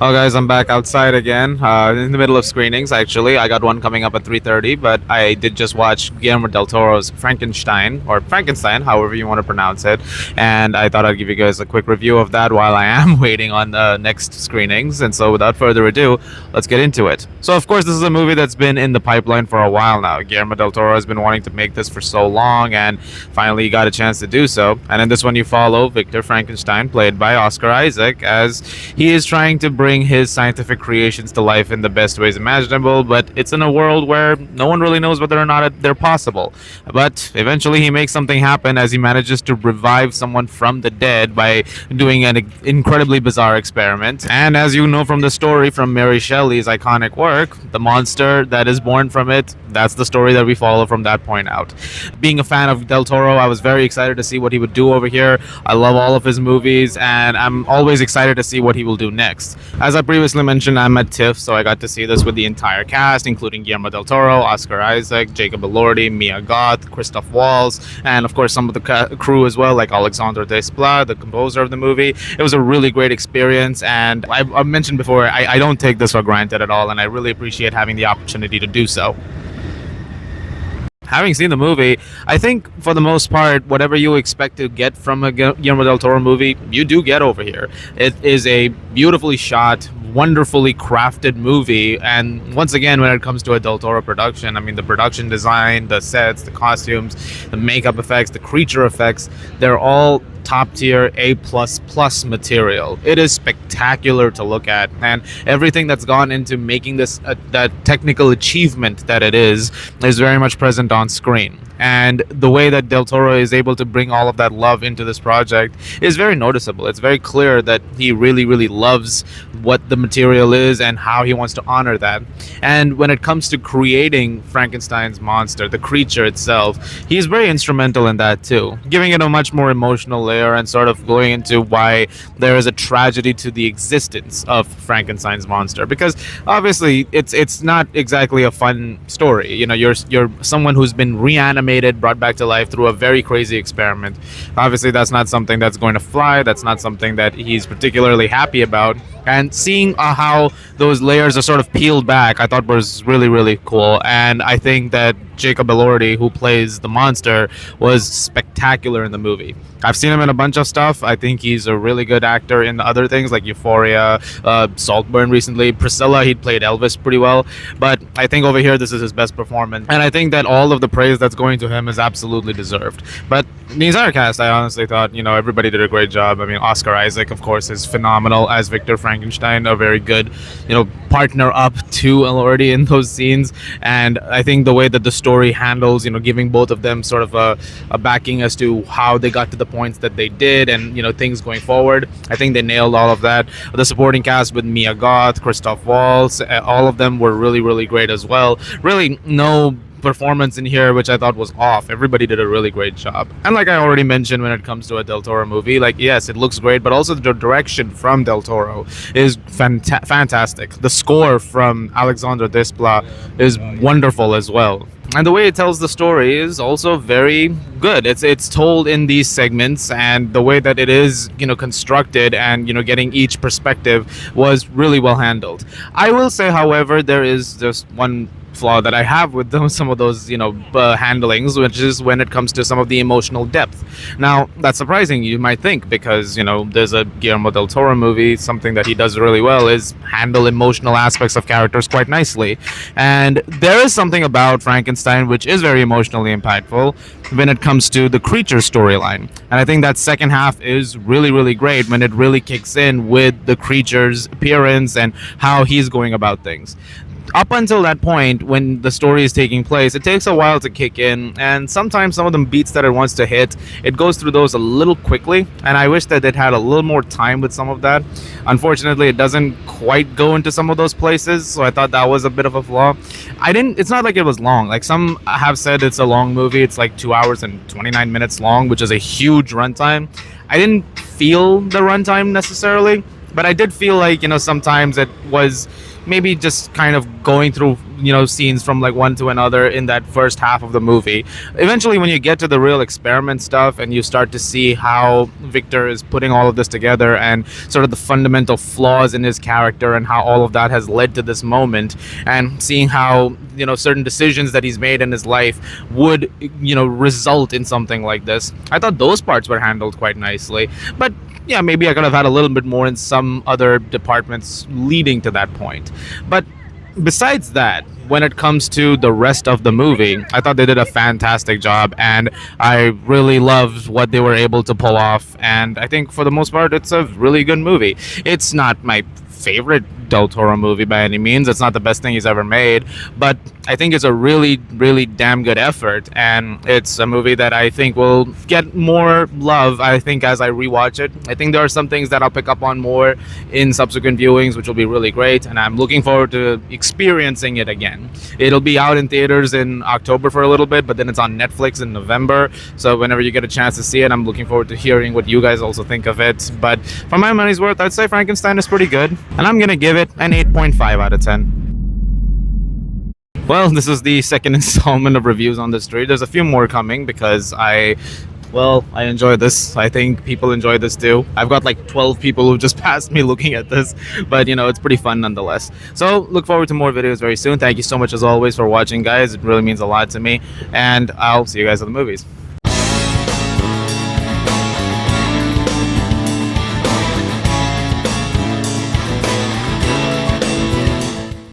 Oh, guys, I'm back outside again. In the middle of screenings, actually. I got one coming up at 3:30, but I did just watch Guillermo Del Toro's Frankenstein, or Frankenstein, however you want to pronounce it. And I thought I'd give you guys a quick review of that while I am waiting on the next screenings. And so, without further ado, let's get into it. So, of course, this is a movie that's been in the pipeline for a while now. Guillermo Del Toro has been wanting to make this for so long, and finally he got a chance to do so. And in this one, you follow Victor Frankenstein, played by Oscar Isaac, as he is trying to bring his scientific creations to life in the best ways imaginable, but it's in a world where no one really knows whether or not they're possible. But eventually he makes something happen as he manages to revive someone from the dead by doing an incredibly bizarre experiment. And as you know from the story from Mary Shelley's iconic work, the monster that is born from it, that's the story that we follow from that point out. Being a fan of Del Toro, I was very excited to see what he would do over here. I love all of his movies, and I'm always excited to see what he will do next. As I previously mentioned, I'm at TIFF, so I got to see this with the entire cast, including Guillermo Del Toro, Oscar Isaac, Jacob Elordi, Mia Goth, Christoph Waltz, and of course some of the crew as well, like Alexandre Desplat, the composer of the movie. It was a really great experience, and I've mentioned before, I don't take this for granted at all, and I really appreciate having the opportunity to do so. Having seen the movie, I think for the most part, whatever you expect to get from a Guillermo del Toro movie, you do get over here. It is a beautifully shot, wonderfully crafted movie, and once again, when it comes to a Del Toro production, I mean, the production design, the sets, the costumes, the makeup effects, the creature effects, they're all top tier A++ material. It is spectacular to look at, and everything that's gone into making this that technical achievement that it is very much present on screen. And the way that Del Toro is able to bring all of that love into this project is very noticeable. It's very clear that he really, really loves what the material is and how he wants to honor that. And when it comes to creating Frankenstein's monster, the creature itself, he's very instrumental in that too, giving it a much more emotional layer and sort of going into why there is a tragedy to the existence of Frankenstein's monster. Because obviously it's not exactly a fun story. You know, you're someone who's been reanimated, brought back to life through a very crazy experiment. Obviously, that's not something that's going to fly. That's not something that he's particularly happy about. And seeing how those layers are sort of peeled back, I thought was really, really cool. And I think that Jacob Elordi, who plays the monster, was spectacular in the movie. I've seen him in a bunch of stuff. I think he's a really good actor in other things like Euphoria, Saltburn recently, Priscilla. He played Elvis pretty well, but I think over here this is his best performance, and I think that all of the praise that's going to him is absolutely deserved. But the entire cast, I honestly thought, everybody did a great job. I mean, Oscar Isaac, of course, is phenomenal as Victor Frankenstein, a very good, partner up to Elordi in those scenes. And I think the way that the story handles, giving both of them sort of a backing as to how they got to the points that they did, and things going forward, I think they nailed all of that. The supporting cast with Mia Goth, Christoph Waltz, all of them were really, really great as well. Really no performance in here which I thought was off. Everybody did a really great job. And like I already mentioned, when it comes to a Del Toro movie, like, yes, it looks great, but also the direction from Del Toro is fantastic. The score from Alexandre Desplat is wonderful as well. And the way it tells the story is also very good. It's told in these segments, and the way that it is, constructed and, getting each perspective was really well handled. I will say, however, there is just one flaw that I have with some of those, handlings, which is when it comes to some of the emotional depth. Now, that's surprising, you might think, because, there's a Guillermo del Toro movie, something that he does really well is handle emotional aspects of characters quite nicely. And there is something about Frankenstein which is very emotionally impactful when it comes to the creature storyline. And I think that second half is really, really great when it really kicks in with the creature's appearance and how he's going about things. Up until that point, when the story is taking place, it takes a while to kick in, and sometimes some of the beats that it wants to hit, it goes through those a little quickly, and I wish that it had a little more time with some of that. Unfortunately, it doesn't quite go into some of those places, so I thought that was a bit of a flaw. It's not like it was long. Like, some have said it's a long movie. It's like 2 hours and 29 minutes long, which is a huge runtime. I didn't feel the runtime necessarily, but I did feel like, sometimes it was maybe just kind of going through, scenes from like one to another in that first half of the movie. Eventually, when you get to the real experiment stuff and you start to see how Victor is putting all of this together and sort of the fundamental flaws in his character and how all of that has led to this moment, and seeing how, certain decisions that he's made in his life would, result in something like this, I thought those parts were handled quite nicely. But yeah, maybe I could have had a little bit more in some other departments leading to that point. But besides that, when it comes to the rest of the movie, I thought they did a fantastic job, and I really loved what they were able to pull off. And I think for the most part, it's a really good movie. It's not my favorite Del Toro movie by any means. It's not the best thing he's ever made, but I think it's a really, really damn good effort, and it's a movie that I think will get more love, I think, as I rewatch it. I think there are some things that I'll pick up on more in subsequent viewings, which will be really great, and I'm looking forward to experiencing it again. It'll be out in theaters in October for a little bit, but then it's on Netflix in November, so whenever you get a chance to see it, I'm looking forward to hearing what you guys also think of it. But for my money's worth, I'd say Frankenstein is pretty good, and I'm gonna give it an 8.5 out of 10. Well, this is the second installment of reviews on the street. There's a few more coming because I enjoy this. I think people enjoy this too. I've got like 12 people who just passed me looking at this, but it's pretty fun nonetheless. So look forward to more videos very soon. Thank you so much as always for watching, guys. It really means a lot to me, and I'll see you guys at the movies.